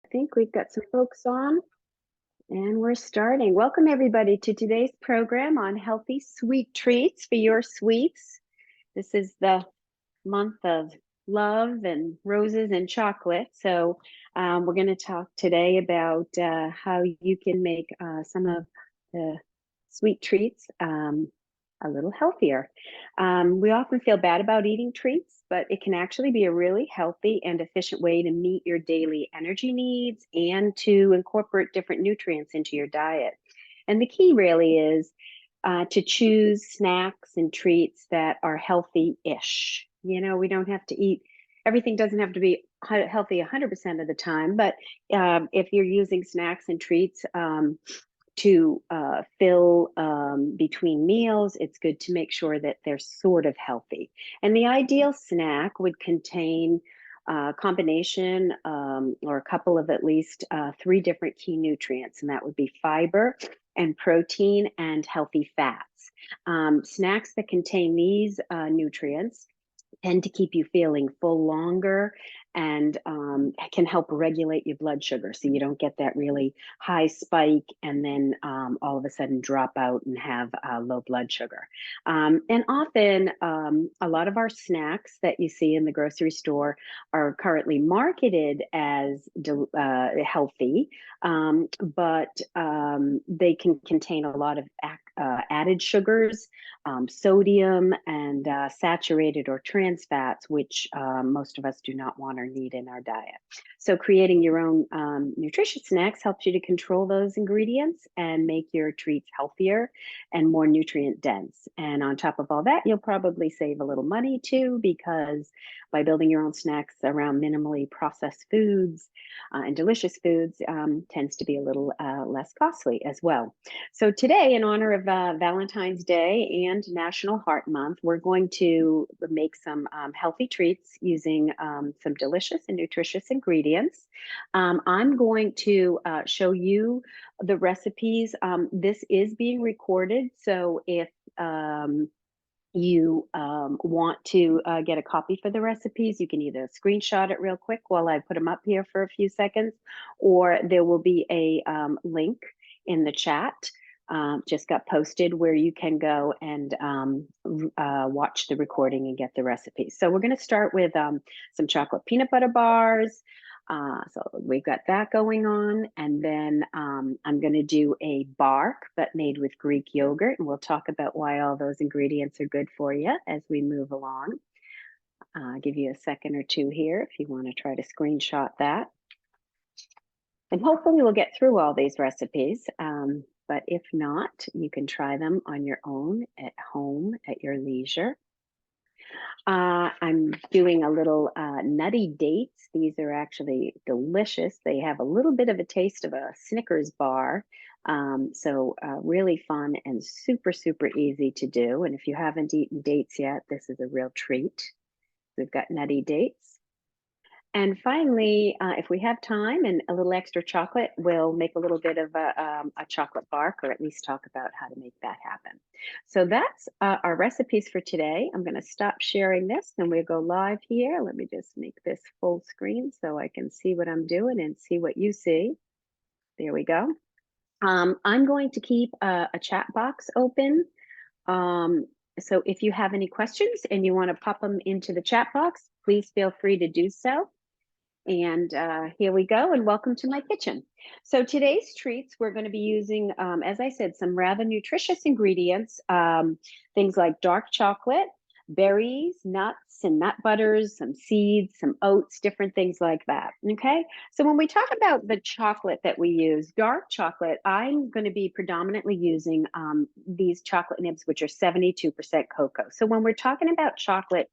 I think we've got some folks on and we're starting. Welcome everybody to today's program on healthy sweet treats for your sweets. This is the month of love and roses and chocolate. So we're going to talk today about how you can make some of the sweet treats a little healthier. We often feel bad about eating treats, but it can actually be a really healthy and efficient way to meet your daily energy needs and to incorporate different nutrients into your diet. And the key really is to choose snacks and treats that are healthy-ish. You know, we don't have to eat, everything doesn't have to be healthy 100% of the time, but if you're using snacks and treats to fill between meals, it's good to make sure that they're sort of healthy. And the ideal snack would contain a combination or a couple of at least 3 different key nutrients, and that would be fiber and protein and healthy fats. Snacks that contain these nutrients tend to keep you feeling full longer and can help regulate your blood sugar so you don't get that really high spike and then all of a sudden drop out and have low blood sugar. And often a lot of our snacks that you see in the grocery store are currently marketed as healthy, but they can contain a lot of added sugars, sodium, and saturated or trans fats, which most of us do not want or need in our diet. So creating your own nutritious snacks helps you to control those ingredients and make your treats healthier and more nutrient dense. And on top of all that, you'll probably save a little money too, because by building your own snacks around minimally processed foods and delicious foods tends to be a little less costly as well. So today, in honor of Valentine's Day and National Heart Month, we're going to make some healthy treats using some delicious and nutritious ingredients. I'm going to show you the recipes. This is being recorded, so if you want to get a copy for the recipes, you can either screenshot it real quick while I put them up here for a few seconds, or there will be a link in the chat just got posted where you can go and watch the recording and get the recipes. So we're going to start with some chocolate peanut butter bars. So we've got that going on. And then I'm going to do a bark, but made with Greek yogurt. And we'll talk about why all those ingredients are good for you as we move along. I'll give you a second or two here if you want to try to screenshot that. And hopefully we'll get through all these recipes. But if not, you can try them on your own at home at your leisure. I'm doing a little nutty dates. These are actually delicious. They have a little bit of a taste of a Snickers bar. So really fun and super, super easy to do. And if you haven't eaten dates yet, this is a real treat. We've got nutty dates. And finally, if we have time and a little extra chocolate, we'll make a little bit of a chocolate bark, or at least talk about how to make that happen. So that's our recipes for today. I'm going to stop sharing this and we'll go live here. Let me just make this full screen so I can see what I'm doing and see what you see. There we go. I'm going to keep a chat box open. So if you have any questions and you want to pop them into the chat box, please feel free to do so. And here we go, and welcome to my kitchen. So today's treats, we're going to be using, as I said, some rather nutritious ingredients, things like dark chocolate, berries, nuts, and nut butters, some seeds, some oats, different things like that, okay? So when we talk about the chocolate that we use, dark chocolate, I'm going to be predominantly using these chocolate nibs, which are 72% cocoa. So when we're talking about chocolate,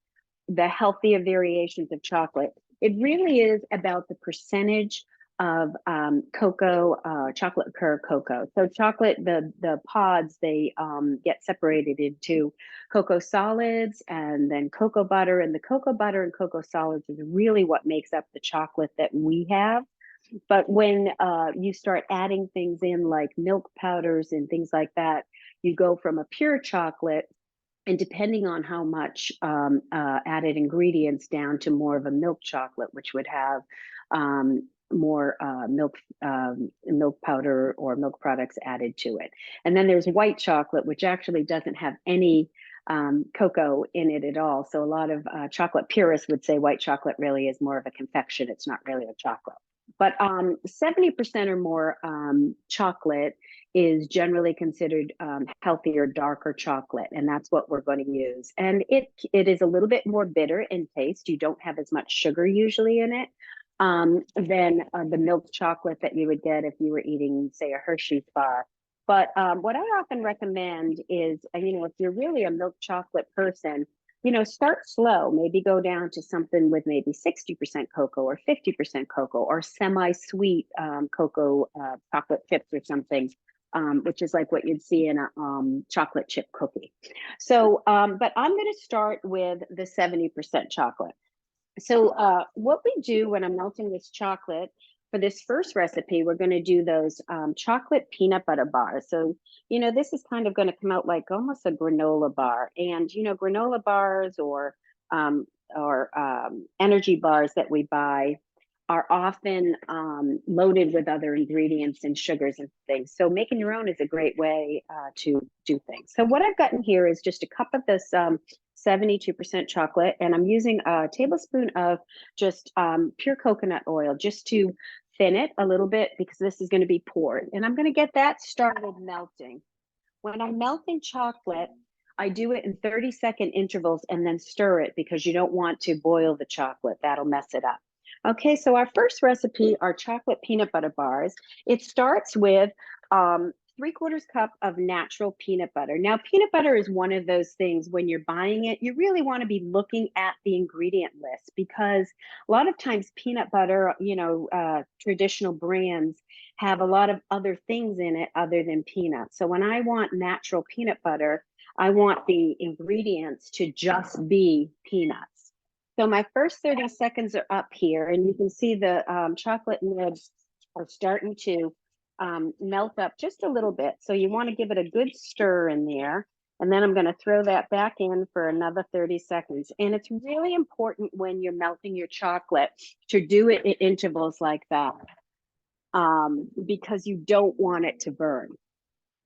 the healthier variations of chocolate, it really is about the percentage of cocoa, chocolate liqueur cocoa. So chocolate, the pods, they get separated into cocoa solids and then cocoa butter. And the cocoa butter and cocoa solids is really what makes up the chocolate that we have. But when you start adding things in like milk powders and things like that, you go from a pure chocolate, and depending on how much added ingredients, down to more of a milk chocolate, which would have milk powder or milk products added to it. And then there's white chocolate, which actually doesn't have any cocoa in it at all. So a lot of chocolate purists would say white chocolate really is more of a confection. It's not really a chocolate. But 70% or more chocolate is generally considered healthier, darker chocolate, and that's what we're going to use. And it is a little bit more bitter in taste. You don't have as much sugar usually in it than the milk chocolate that you would get if you were eating, say, a Hershey's bar. But what I often recommend is, if you're really a milk chocolate person, start slow. Maybe go down to something with maybe 60% cocoa or 50% cocoa or semi-sweet cocoa chocolate chips or something, which is like what you'd see in a chocolate chip cookie. So, but I'm going to start with the 70% chocolate. So what we do when I'm melting this chocolate, for this first recipe, we're going to do those chocolate peanut butter bars. So, this is kind of going to come out like almost a granola bar. And, granola bars or energy bars that we buy are often loaded with other ingredients and sugars and things. So making your own is a great way to do things. So what I've gotten here is just a cup of this 72% chocolate, and I'm using a tablespoon of just pure coconut oil just to thin it a little bit because this is going to be poured. And I'm going to get that started melting. When I'm melting chocolate, I do it in 30-second intervals and then stir it because you don't want to boil the chocolate. That'll mess it up. Okay, so our first recipe are chocolate peanut butter bars. It starts with 3/4 cup of natural peanut butter. Now, peanut butter is one of those things when you're buying it, you really want to be looking at the ingredient list because a lot of times peanut butter, traditional brands have a lot of other things in it other than peanuts. So when I want natural peanut butter, I want the ingredients to just be peanuts. So my first 30 seconds are up here, and you can see the chocolate nibs are starting to melt up just a little bit. So you want to give it a good stir in there. And then I'm going to throw that back in for another 30 seconds. And it's really important when you're melting your chocolate to do it in intervals like that because you don't want it to burn.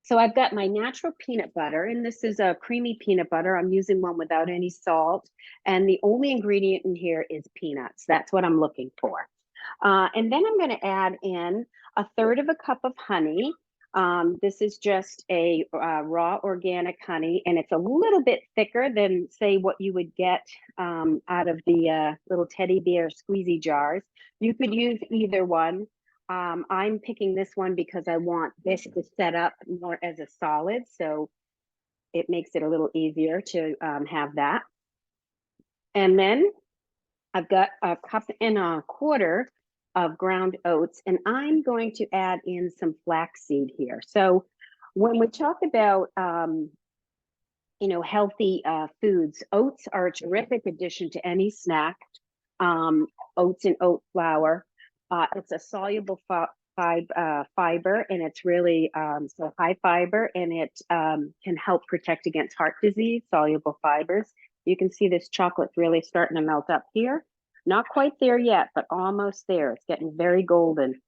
So I've got my natural peanut butter, and this is a creamy peanut butter. I'm using one without any salt. And the only ingredient in here is peanuts. That's what I'm looking for. And then I'm going to add in 1/3 of a cup of honey. This is just a raw organic honey, and it's a little bit thicker than, say, what you would get out of the little teddy bear squeezy jars. You could use either one. I'm picking this one because I want this to set up more as a solid, so it makes it a little easier to have that. And then I've got 1.25 cups of ground oats, and I'm going to add in some flaxseed here. So when we talk about healthy foods, oats are a terrific addition to any snack. Oats and oat flour. It's a soluble fiber, and it's really so high fiber, and it can help protect against heart disease, soluble fibers. You can see this chocolate's really starting to melt up here. Not quite there yet, but almost there. It's getting very golden.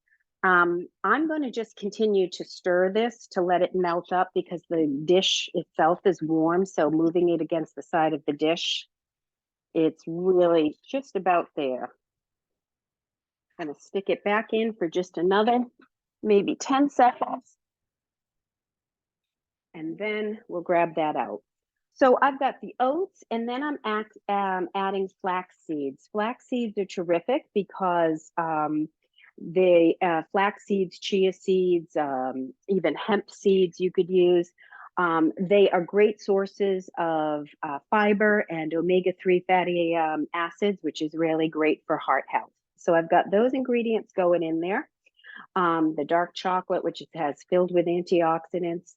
I'm going to just continue to stir this to let it melt up because the dish itself is warm. So moving it against the side of the dish, it's really just about there. I'm going to stick it back in for just another maybe 10 seconds. And then we'll grab that out. So I've got the oats, and then I'm adding flax seeds. Flax seeds are terrific because the flax seeds, chia seeds, even hemp seeds you could use. They are great sources of fiber and omega-3 fatty acids, which is really great for heart health. So I've got those ingredients going in there. The dark chocolate, which has filled with antioxidants.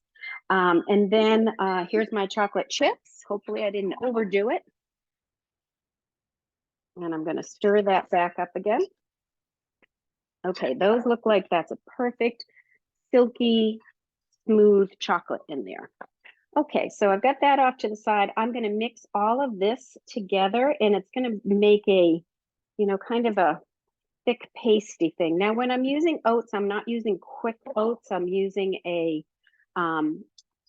And then here's my chocolate chips. Hopefully I didn't overdo it. And I'm going to stir that back up again. Okay, those look like that's a perfect, silky, smooth chocolate in there. Okay, so I've got that off to the side. I'm going to mix all of this together, and it's going to make a, kind of a thick pasty thing. Now, when I'm using oats, I'm not using quick oats. I'm using a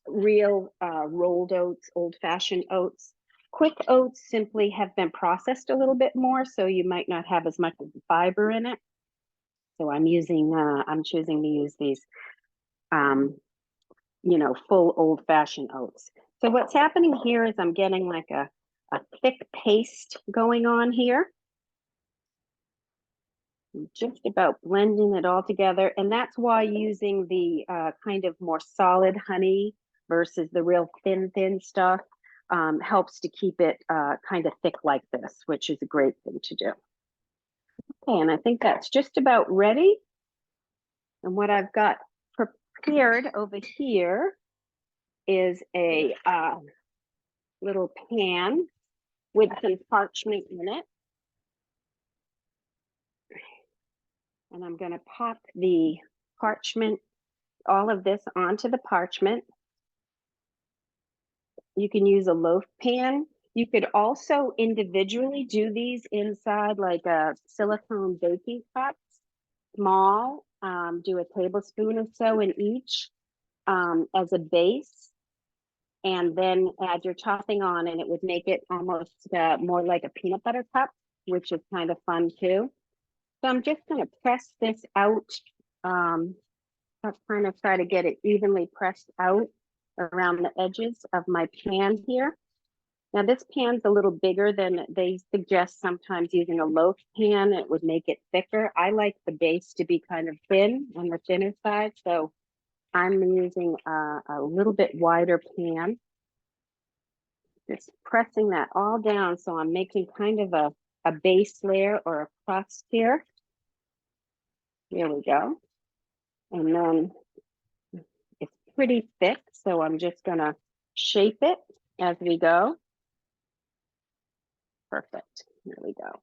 real rolled oats, old-fashioned oats. Quick oats simply have been processed a little bit more, so you might not have as much of the fiber in it. So I'm choosing to use these, full old-fashioned oats. So what's happening here is I'm getting like a thick paste going on here. I'm just about blending it all together. And that's why using the kind of more solid honey versus the real thin stuff helps to keep it kind of thick like this, which is a great thing to do. Okay, and I think that's just about ready. And what I've got prepared over here is a little pan with some parchment in it. And I'm going to pop the parchment, all of this onto the parchment. You can use a loaf pan. You could also individually do these inside like a silicone baking cup, small, do a tablespoon or so in each as a base, and then add your topping on, and it would make it almost more like a peanut butter cup, which is kind of fun too. So I'm just going to press this out. I'll kind of try to get it evenly pressed out around the edges of my pan here. Now this pan's a little bigger than they suggest sometimes using a loaf pan. It would make it thicker. I like the base to be kind of thin on the thinner side, so I'm using a little bit wider pan. Just pressing that all down, so I'm making kind of a base layer or a crust here. Here we go. And then it's pretty thick, so I'm just gonna shape it as we go. Perfect. There we go.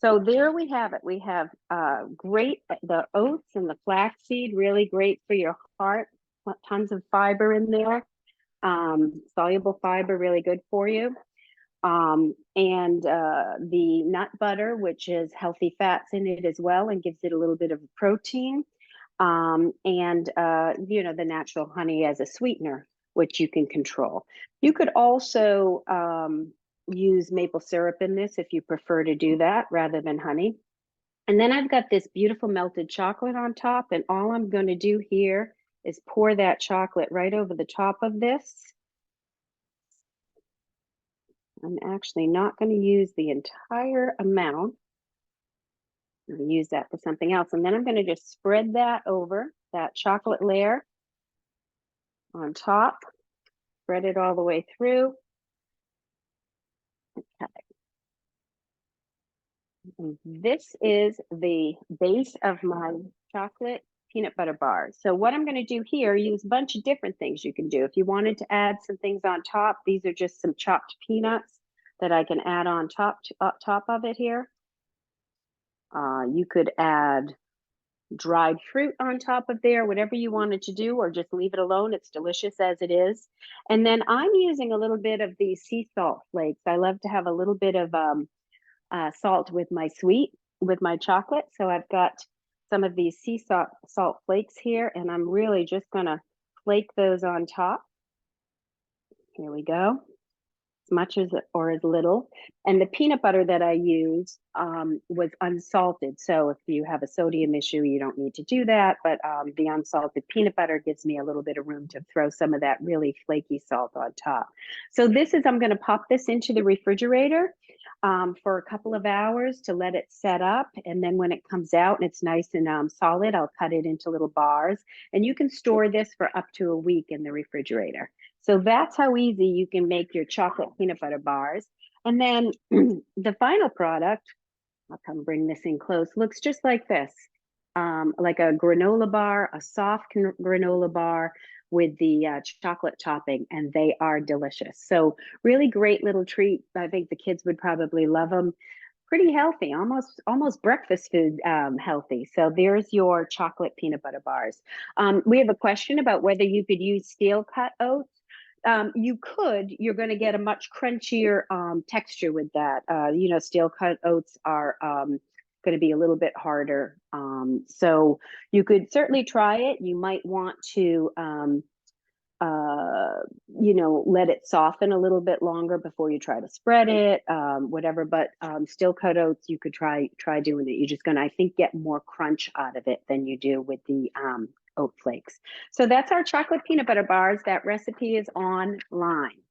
So there we have it. We have the oats and the flaxseed, really great for your heart. Tons of fiber in there. Soluble fiber, really good for you. And the nut butter, which has healthy fats in it as well and gives it a little bit of protein. And the natural honey as a sweetener, which you can control. You could also use maple syrup in this if you prefer to do that rather than honey. And then I've got this beautiful melted chocolate on top, and all I'm going to do here is pour that chocolate right over the top of this. I'm actually not going to use the entire amount. I'm going to use that for something else. And then I'm going to just spread that over that chocolate layer on top, spread it all the way through. Okay. And this is the base of my chocolate peanut butter bars. So what I'm going to do here, use a bunch of different things you can do. If you wanted to add some things on top, these are just some chopped peanuts that I can add on top of it here. You could add dried fruit on top of there, whatever you wanted to do, or just leave it alone. It's delicious as it is. And then I'm using a little bit of these sea salt flakes. I love to have a little bit of salt with my chocolate. So I've got some of these sea salt flakes here, and I'm really just gonna flake those on top. Here we go. As much as or as little. And the peanut butter that I used was unsalted. So if you have a sodium issue, you don't need to do that. But the unsalted peanut butter gives me a little bit of room to throw some of that really flaky salt on top. So I'm going to pop this into the refrigerator for a couple of hours to let it set up. And then when it comes out and it's nice and solid, I'll cut it into little bars. And you can store this for up to a week in the refrigerator. So that's how easy you can make your chocolate peanut butter bars. And then the final product, I'll come bring this in close, looks just like this, like a granola bar, a soft granola bar with the chocolate topping, and they are delicious. So really great little treat. I think the kids would probably love them. Pretty healthy, almost breakfast food healthy. So there's your chocolate peanut butter bars. We have a question about whether you could use steel cut oats. You could. You're going to get a much crunchier texture with that. Steel cut oats are going going to be a little bit harder. So you could certainly try it. You might want to let it soften a little bit longer before you try to spread it, whatever. But still cut oats, you could try doing it. You're just gonna, I think, get more crunch out of it than you do with the oat flakes. So that's our chocolate peanut butter bars. That recipe is online.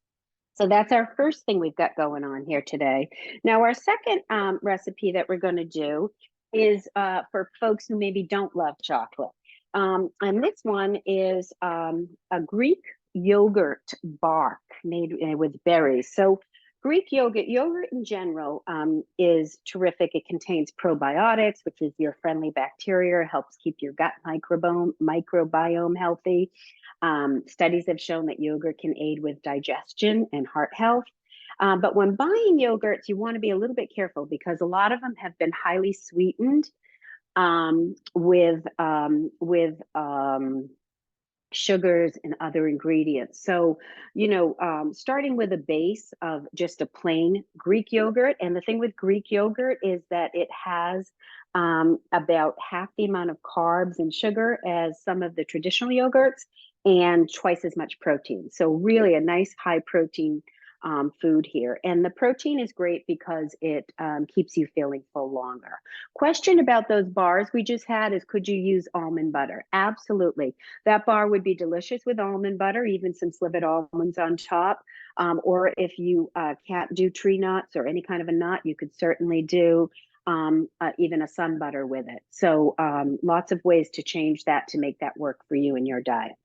So that's our first thing we've got going on here today. Now, our second recipe that we're going to do is for folks who maybe don't love chocolate. And this one is a Greek yogurt bark made with berries. So Greek yogurt in general is terrific. It contains probiotics, which is your friendly bacteria, helps keep your gut microbiome healthy. Studies have shown that yogurt can aid with digestion and heart health. But when buying yogurts, you want to be a little bit careful because a lot of them have been highly sweetened with sugars and other ingredients. So, starting with a base of just a plain Greek yogurt. And the thing with Greek yogurt is that it has about half the amount of carbs and sugar as some of the traditional yogurts and twice as much protein. So really a nice high protein food here. And the protein is great because it keeps you feeling full longer. Question about those bars we just had is, could you use almond butter? Absolutely. That bar would be delicious with almond butter, even some slivered almonds on top. Or if you can't do tree nuts or any kind of a nut, you could certainly do even a sun butter with it. So lots of ways to change that to make that work for you in your diet.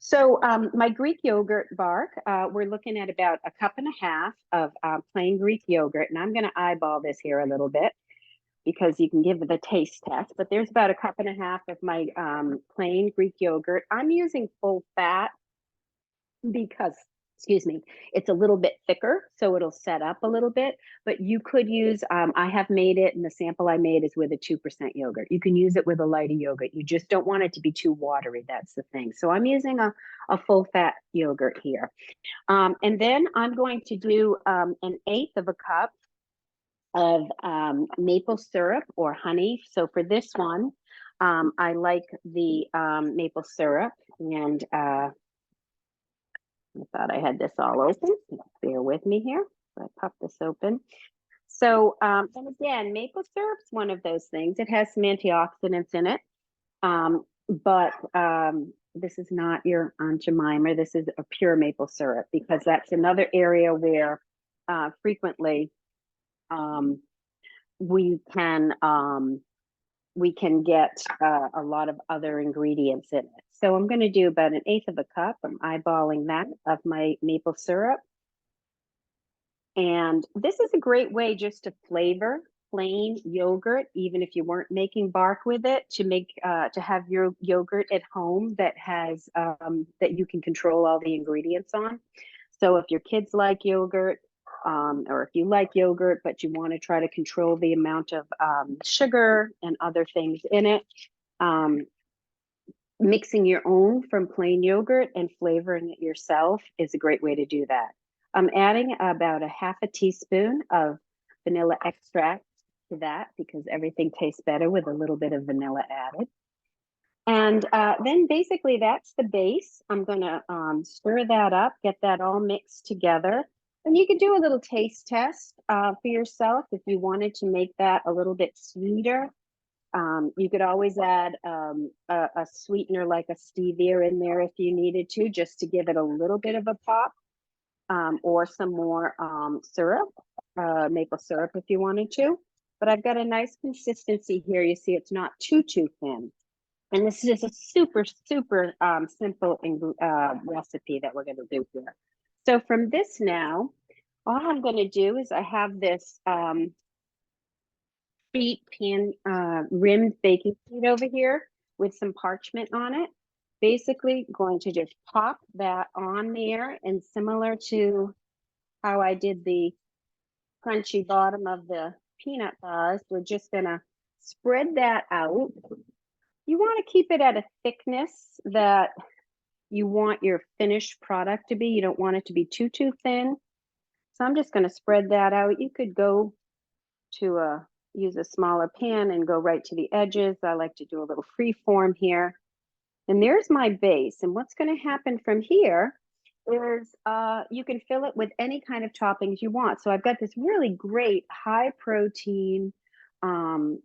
So my Greek yogurt bark, we're looking at about a cup and a half of plain Greek yogurt. And I'm going to eyeball this here a little bit because you can give it a taste test. But there's about a cup and a half of my plain Greek yogurt. I'm using full fat because, excuse me, it's a little bit thicker, so it'll set up a little bit. But you could use, I have made it, and the sample I made is with a 2% yogurt. You can use it with a lighter yogurt. You just don't want it to be too watery. That's the thing. So I'm using a full fat yogurt here. And then I'm going to do 1/8 of a cup of maple syrup or honey. So for this one, I like the maple syrup, and I thought I had this all open. Bear with me here. I pop this open. So, and again, maple syrup's one of those things. It has some antioxidants in it, but this is not your Aunt Jemima. This is a pure maple syrup because that's another area where frequently we can get a lot of other ingredients in it. So I'm going to do about 1/8 of a cup. I'm eyeballing that of my maple syrup. And this is a great way just to flavor plain yogurt, even if you weren't making bark with it, to make to have your yogurt at home that has that you can control all the ingredients on. So if your kids like yogurt, or if you like yogurt, but you want to try to control the amount of sugar and other things in it, mixing your own from plain yogurt and flavoring it yourself is a great way to do that. I'm adding about a 1/2 teaspoon of vanilla extract to that because everything tastes better with a little bit of vanilla added. And then basically that's the base. I'm going to stir that up, get that all mixed together. And you could do a little taste test for yourself if you wanted to make that a little bit sweeter. You could always add a sweetener like a stevia in there if you needed to, just to give it a little bit of a pop, or some more syrup, maple syrup if you wanted to. But I've got a nice consistency here. You see it's not too thin. And this is a super simple recipe that we're going to do here. So from this now, all I'm going to do is I have this pan rimmed baking sheet over here with some parchment on it. Basically going to just pop that on there, and similar to how I did the crunchy bottom of the peanut bars, we're just going to spread that out. You want to keep it at a thickness that you want your finished product to be. You don't want it to be too thin. So I'm just going to spread that out. You could go to a use a smaller pan and go right to the edges. I like to do a little free form here. And there's my base. And what's going to happen from here is you can fill it with any kind of toppings you want. So I've got this really great high protein um,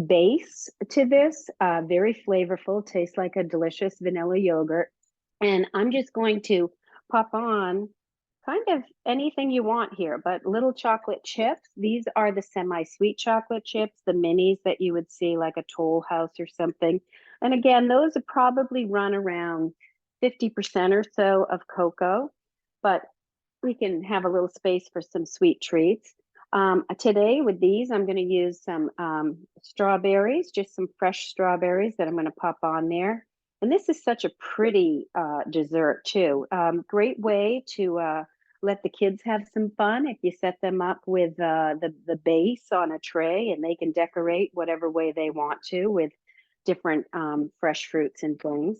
base to this, very flavorful, tastes like a delicious vanilla yogurt. And I'm just going to pop on kind of anything you want here, but little chocolate chips. These are the semi-sweet chocolate chips, the minis that you would see like a Toll House or something. And again, those are probably run around 50% or so of cocoa, but we can have a little space for some sweet treats. Today with these, I'm going to use some strawberries, just some fresh strawberries that I'm going to pop on there. And this is such a pretty dessert too. Great way to let the kids have some fun if you set them up with the base on a tray, and they can decorate whatever way they want to with different fresh fruits and things.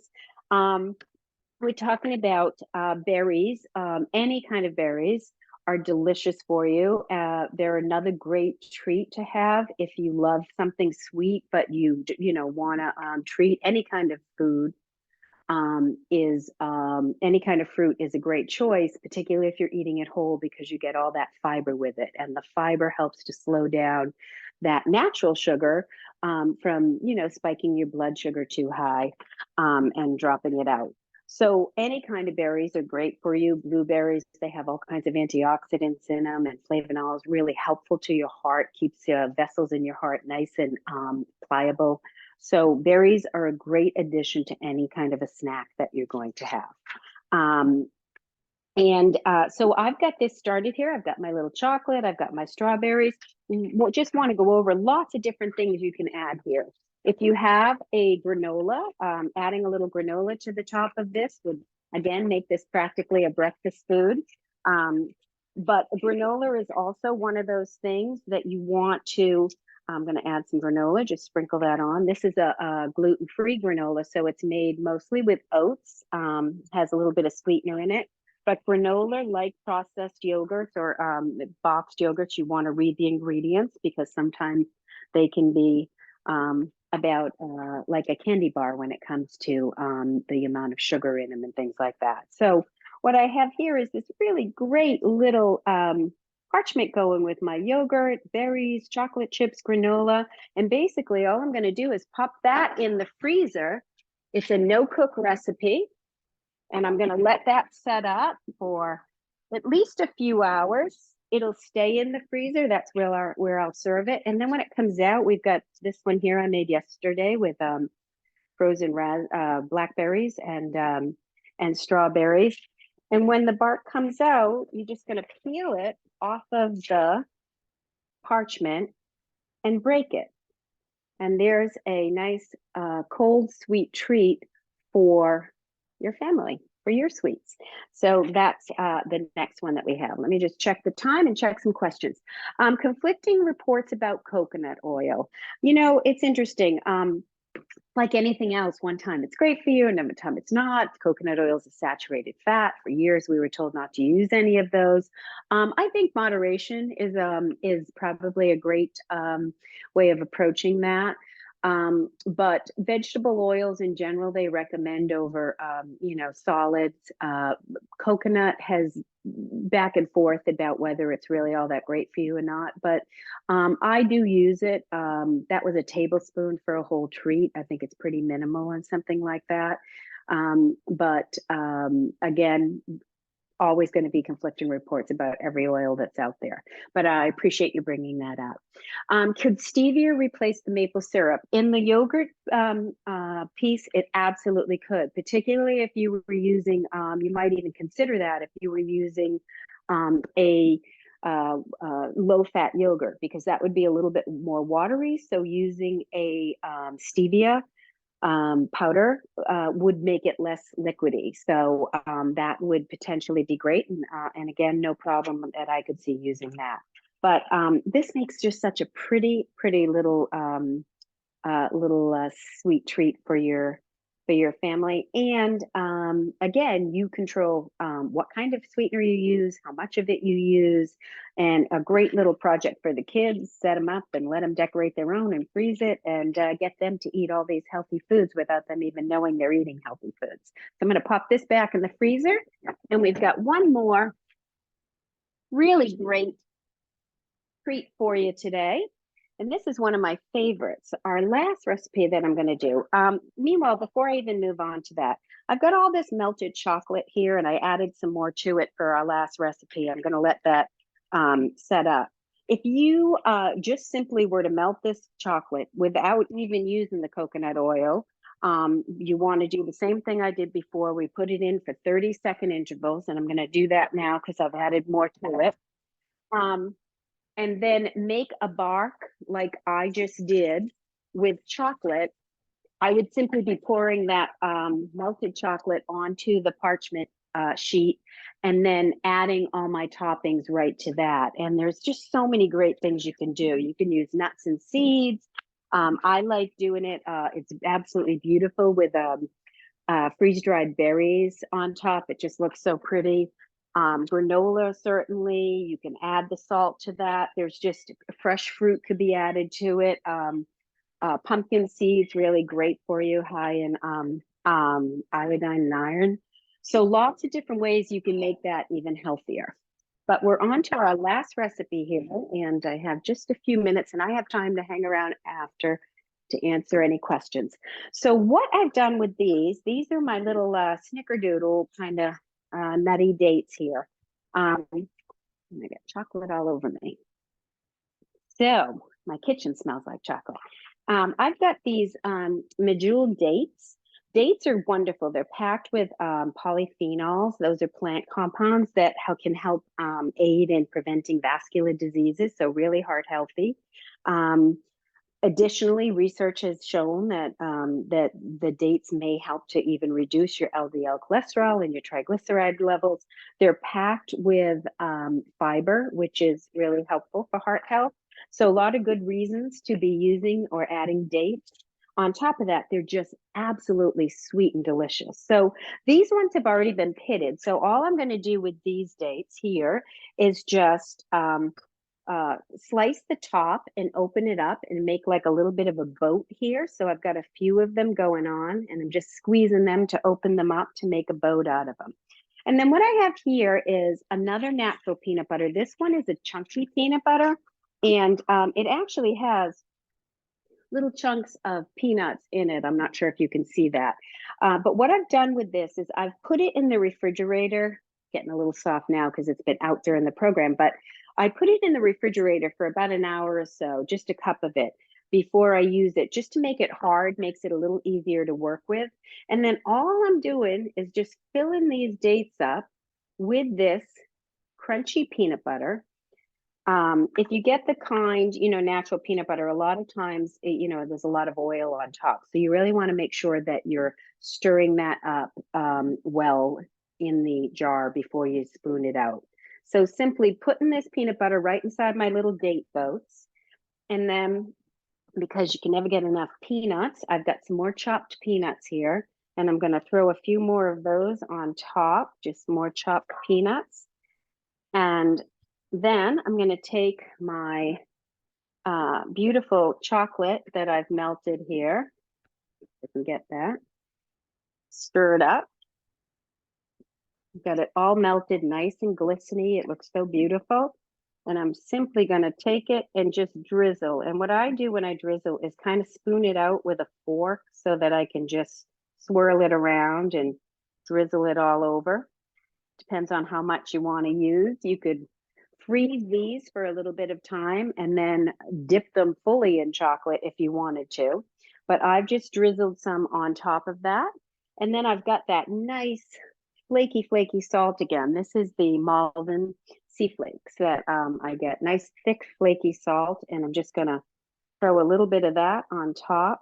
We're talking about berries. Any kind of berries are delicious for you. They're another great treat to have if you love something sweet, but you know want to treat any kind of food. Is any kind of fruit is a great choice, particularly if you're eating it whole, because you get all that fiber with it, and the fiber helps to slow down that natural sugar from spiking your blood sugar too high and dropping it out. So any kind of berries are great for you. Blueberries, they have all kinds of antioxidants in them and flavonols, really helpful to your heart, keeps vessels in your heart nice and pliable. So berries are a great addition to any kind of a snack that you're going to have. Um, so I've got this started here. I've got my little chocolate. I've got my strawberries. Just want to go over lots of different things you can add here. If you have a granola, adding a little granola to the top of this would, again, make this practically a breakfast food. But granola is also one of those things that you want to, I'm going to add some granola, just sprinkle that on. This is a gluten-free granola, so it's made mostly with oats, has a little bit of sweetener in it. But granola, like processed yogurts or boxed yogurts, you want to read the ingredients because sometimes they can be about like a candy bar when it comes to the amount of sugar in them and things like that. So what I have here is this really great little parchment going with my yogurt, berries, chocolate chips, granola. And basically all I'm going to do is pop that in the freezer. It's a no-cook recipe. And I'm going to let that set up for at least a few hours. It'll stay in the freezer. That's where I'll serve it. And then when it comes out, we've got this one here I made yesterday with frozen blackberries and strawberries. And when the bark comes out, you're just going to peel it off of the parchment and break it. And there's a nice cold sweet treat for your family, for your sweets. So that's the next one that we have. Let me just check the time and check some questions. Conflicting reports about coconut oil. It's interesting. Like anything else, one time it's great for you, another time it's not. Coconut oil is a saturated fat. For years, we were told not to use any of those. I think moderation is probably a great way of approaching that. But vegetable oils in general, they recommend over, solids. Coconut has back and forth about whether it's really all that great for you or not. But I do use it. That was a tablespoon for a whole treat. I think it's pretty minimal on something like that. But again, always going to be conflicting reports about every oil that's out there. But I appreciate you bringing that up. Could stevia replace the maple syrup? In the yogurt piece, it absolutely could, particularly if you were using, you might even consider that if you were using a low-fat yogurt, because that would be a little bit more watery. So using a stevia powder would make it less liquidy. So that would potentially be great. And again, no problem that I could see using that. But this makes just such a pretty little sweet treat for your for your family. And again, you control what kind of sweetener you use, how much of it you use, and a great little project for the kids. Set them up and let them decorate their own and freeze it and get them to eat all these healthy foods without them even knowing they're eating healthy foods. So I'm going to pop this back in the freezer, and we've got one more really great treat for you today. And this is one of my favorites, our last recipe that I'm going to do. Meanwhile, before I even move on to that, I've got all this melted chocolate here, and I added some more to it for our last recipe. I'm going to let that set up. If you just simply were to melt this chocolate without even using the coconut oil, you want to do the same thing I did before. We put it in for 30-second intervals, and I'm going to do that now because I've added more to it. And then make a bark like I just did with chocolate. I would simply be pouring that melted chocolate onto the parchment sheet and then adding all my toppings right to that. And there's just so many great things you can do. You can use nuts and seeds. I like doing it. It's absolutely beautiful with freeze-dried berries on top. It just looks so pretty. Granola, certainly. You can add the salt to that. There's just fresh fruit could be added to it. Pumpkin seeds, really great for you, high in iodine and iron. So lots of different ways you can make that even healthier. But we're on to our last recipe here, and I have just a few minutes, and I have time to hang around after to answer any questions. So what I've done with these are my little snickerdoodle kind of nutty dates here. I got chocolate all over me. So my kitchen smells like chocolate. I've got these medjool dates. Dates are wonderful. They're packed with polyphenols. Those are plant compounds that can help aid in preventing vascular diseases, so really heart healthy. Additionally, research has shown that that the dates may help to even reduce your LDL cholesterol and your triglyceride levels. They're packed with fiber, which is really helpful for heart health. So a lot of good reasons to be using or adding dates. On top of that, they're just absolutely sweet and delicious. So these ones have already been pitted. So all I'm going to do with these dates here is just slice the top and open it up and make like a little bit of a boat here. So I've got a few of them going on, and I'm just squeezing them to open them up to make a boat out of them. And then what I have here is another natural peanut butter. This one is a chunky peanut butter, and it actually has little chunks of peanuts in it. I'm not sure if you can see that. But what I've done with this is I've put it in the refrigerator, getting a little soft now because it's been out during the program, but I put it in the refrigerator for about an hour or so, just a cup of it, before I use it, just to make it hard, makes it a little easier to work with. And then all I'm doing is just filling these dates up with this crunchy peanut butter. If you get the kind, natural peanut butter, a lot of times, there's a lot of oil on top. So you really want to make sure that you're stirring that up well in the jar before you spoon it out. So simply putting this peanut butter right inside my little date boats. And then, because you can never get enough peanuts, I've got some more chopped peanuts here. And I'm going to throw a few more of those on top, just more chopped peanuts. And then I'm going to take my beautiful chocolate that I've melted here. If I can get that. Stir it up. Got it all melted, nice and glistening. It looks so beautiful. And I'm simply going to take it and just drizzle. And what I do when I drizzle is kind of spoon it out with a fork so that I can just swirl it around and drizzle it all over. Depends on how much you want to use. You could freeze these for a little bit of time and then dip them fully in chocolate if you wanted to. But I've just drizzled some on top of that. And then I've got that nice flaky salt again. This is the Malden sea flakes that I get. Nice, thick, flaky salt. And I'm just going to throw a little bit of that on top.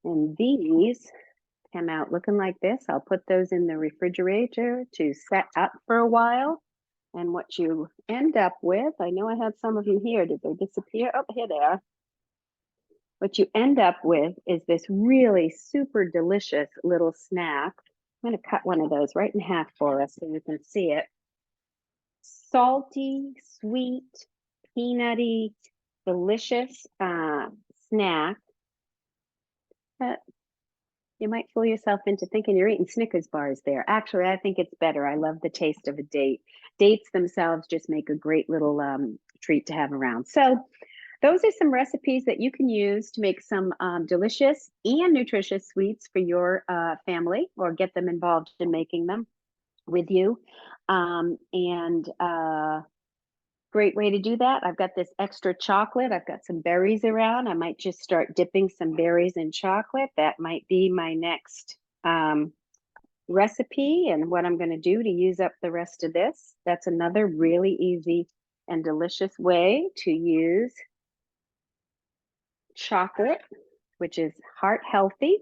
And these come out looking like this. I'll put those in the refrigerator to set up for a while. And what you end up with, I know I had some of them here. Did they disappear? Oh, here they are. what you end up with is this really super delicious little snack. I'm going to cut one of those right in half for us so you can see it. Salty, sweet, peanutty, delicious snack that you might fool yourself into thinking you're eating Snickers bars there. Actually, I think it's better. I love the taste of a date. Dates themselves just make a great little treat to have around. So those are some recipes that you can use to make some delicious and nutritious sweets for your family, or get them involved in making them with you. And great way to do that. I've got this extra chocolate. I've got some berries around. I might just start dipping some berries in chocolate. That might be my next recipe, and what I'm going to do to use up the rest of this. That's another really easy and delicious way to use chocolate, which is heart healthy.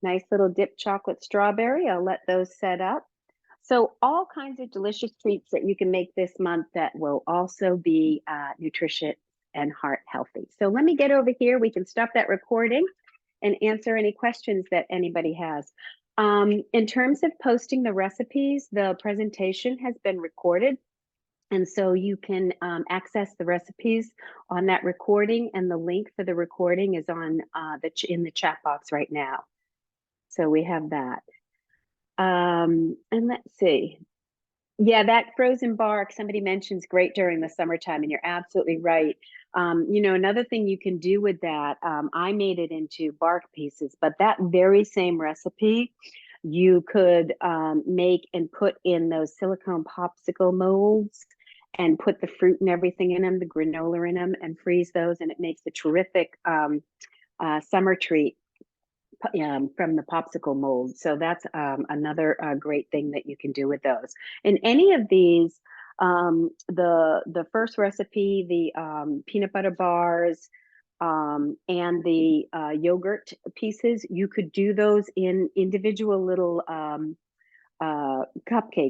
Nice little dipped chocolate strawberry. I'll let those set up. So all kinds of delicious treats that you can make this month that will also be nutritious and heart healthy. So let me get over here. We can stop that recording and answer any questions that anybody has. In terms of posting the recipes, the presentation has been recorded. And so you can access the recipes on that recording, and the link for the recording is on in the chat box right now. So we have that. And let's see. Yeah, that frozen bark somebody mentions great during the summertime, and you're absolutely right. You know, another thing you can do with that, I made it into bark pieces, but that very same recipe you could make and put in those silicone popsicle molds and put the fruit and everything in them, the granola in them, and freeze those, and it makes a terrific summer treat from the popsicle mold. So that's another great thing that you can do with those. In any of these, the first recipe, the peanut butter bars, and the yogurt pieces, you could do those in individual little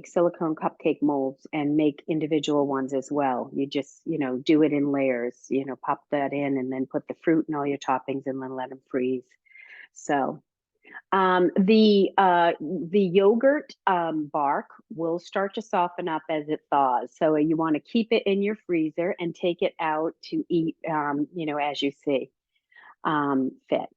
silicone cupcake molds, and make individual ones as well. You just, do it in layers, pop that in, and then put the fruit and all your toppings, and then let them freeze. So the yogurt bark will start to soften up as it thaws. So you want to keep it in your freezer and take it out to eat, as you see fit.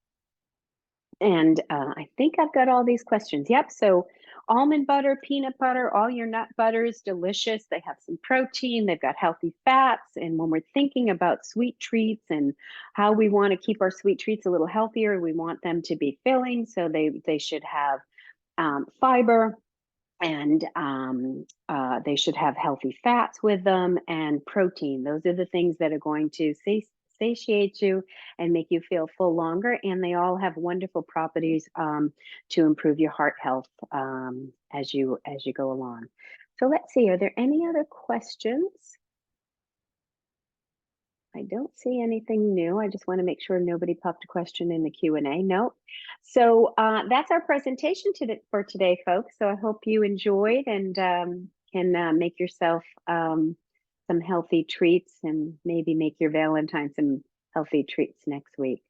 And I think I've got all these questions. Yep. So almond butter, peanut butter, all your nut butters, delicious. They have some protein. They've got healthy fats. And when we're thinking about sweet treats and how we want to keep our sweet treats a little healthier, we want them to be filling. So they should have fiber, and they should have healthy fats with them, and protein. Those are the things that are going to satiate you and make you feel full longer. And they all have wonderful properties to improve your heart health as you go along. So let's see, are there any other questions? I don't see anything new. I just want to make sure nobody popped a question in the Q&A. No. So that's our presentation for today, folks. So I hope you enjoyed and can make yourself some healthy treats, and maybe make your Valentine some healthy treats next week.